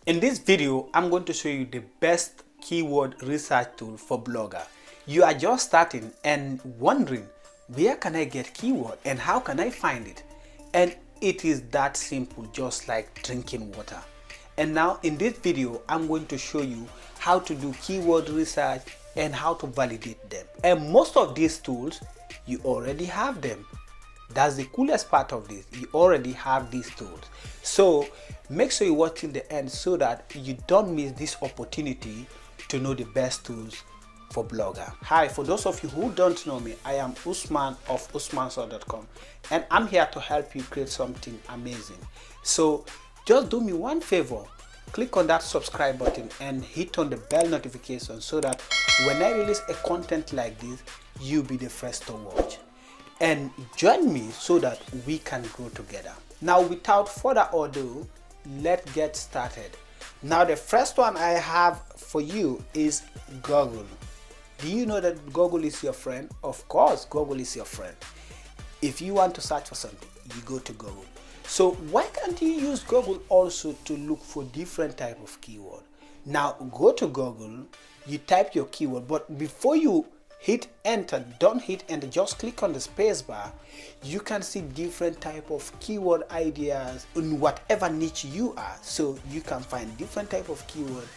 In this video, I'm going to show you the best keyword research tool for blogger. You are just starting and wondering, where can I get keyword and how can I find it? And it is that simple, just like drinking water. And now in this video, I'm going to show you how to do keyword research and how to validate them. And most of these tools, you already have them. That's the coolest part of this. You already have these tools. So make sure you watch till the end so that you don't miss this opportunity to know the best tools for blogger. Hi, for those of you who don't know me, I am Usman of usmansol.com, and I'm here to help you create something amazing. So just do me one favor, click on that subscribe button and hit on the bell notification so that when I release a content like this, you'll be the first to watch. And join me so that we can grow together. Now, without further ado, let's get started. Now, the first one I have for you is Google. Do you know that Google is your friend? Of course, Google is your friend. If you want to search for something, you go to Google. So why can't you use Google also to look for different type of keyword? Now, go to Google, you type your keyword, but before you hit enter, don't hit enter, just click on the space bar. You can see different type of keyword ideas in whatever niche you are, so you can find different type of keyword,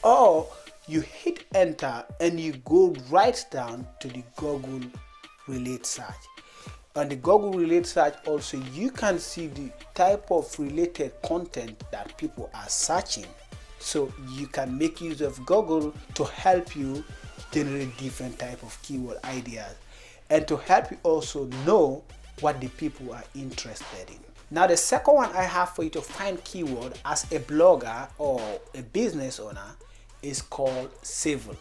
or you hit enter and you go right down to the Google relate search. On the Google relate search also, you can see the type of related content that people are searching, so you can make use of Google to help you generate different type of keyword ideas and to help you also know what the people are interested in. Now, the second one I have for you to find keyword as a blogger or a business owner is called Civil.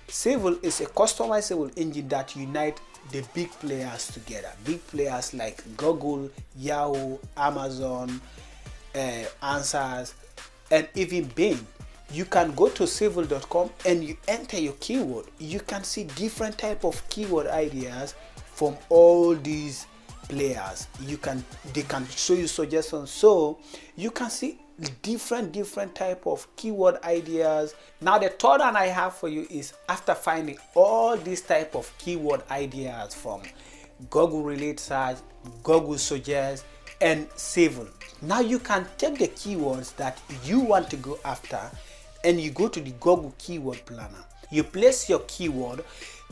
Civil is a customizable engine that unites the big players together. Big players like Google, Yahoo, Amazon, Answers, and even Bing. You can go to civil.com and you enter your keyword. You can see different type of keyword ideas from all these players. They can show you suggestions, so you can see different type of keyword ideas. Now, the third one I have for you is, after finding all these type of keyword ideas from Google Relate Search, Google Suggest, and Civil, now you can take the keywords that you want to go after and you go to the Google Keyword Planner. You place your keyword,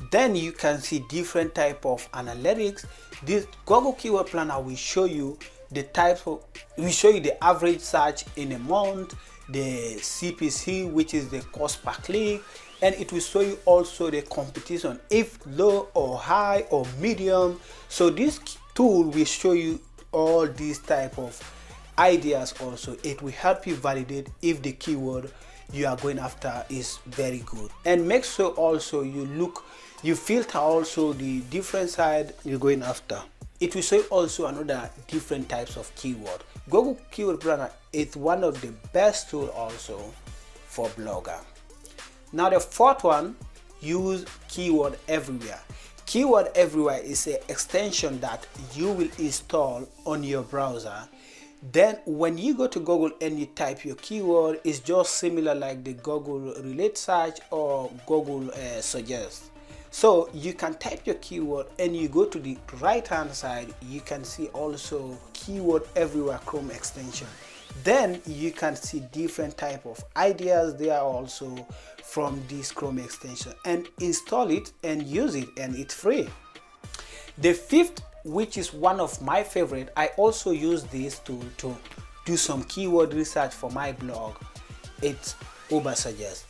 then you can see different type of analytics. This Google Keyword Planner will show you the type of, will show you the average search in a month, the CPC, which is the cost per click, and it will show you also the competition, if low or high or medium. So this tool will show you all these type of ideas also. It will help you validate if the keyword you are going after is very good. And make sure also you filter also the different side you're going after. It will show you also another different types of keyword. Google Keyword Planner is one of the best tool also for blogger. Now, the fourth one, use Keyword Everywhere. Keyword Everywhere is an extension that you will install on your browser. Then when you go to Google and you type your keyword, it's just similar like the Google Relate Search or Google Suggest. So you can type your keyword and you go to the right hand side, you can see also Keyword Everywhere Chrome extension. Then you can see different type of ideas there also from this Chrome extension, and install it and use it, and it's free. The fifth, which is one of my favorite, I also use this tool to do some keyword research for my blog. It's Ubersuggest.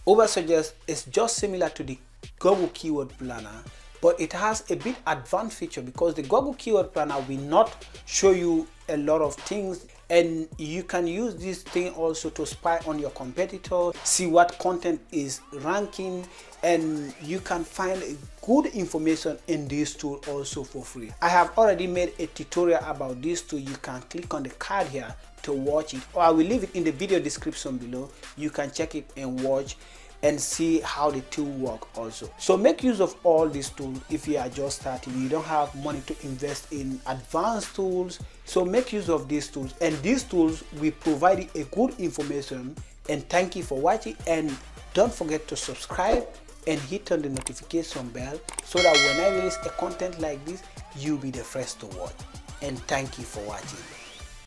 Ubersuggest is just similar to the Google Keyword Planner, but it has a bit advanced feature because the Google Keyword Planner will not show you a lot of things, and you can use this thing also to spy on your competitor, see what content is ranking, and you can find good information in this tool also for free. I have already made a tutorial about this tool. You can click on the card here to watch it, or I will leave it in the video description below. You can check it and watch and see how the tool work also. So make use of all these tools if you are just starting, you don't have money to invest in advanced tools. So make use of these tools, and these tools will provide you a good information. And thank you for watching, and don't forget to subscribe and hit on the notification bell so that when I release a content like this, you'll be the first to watch. And thank you for watching.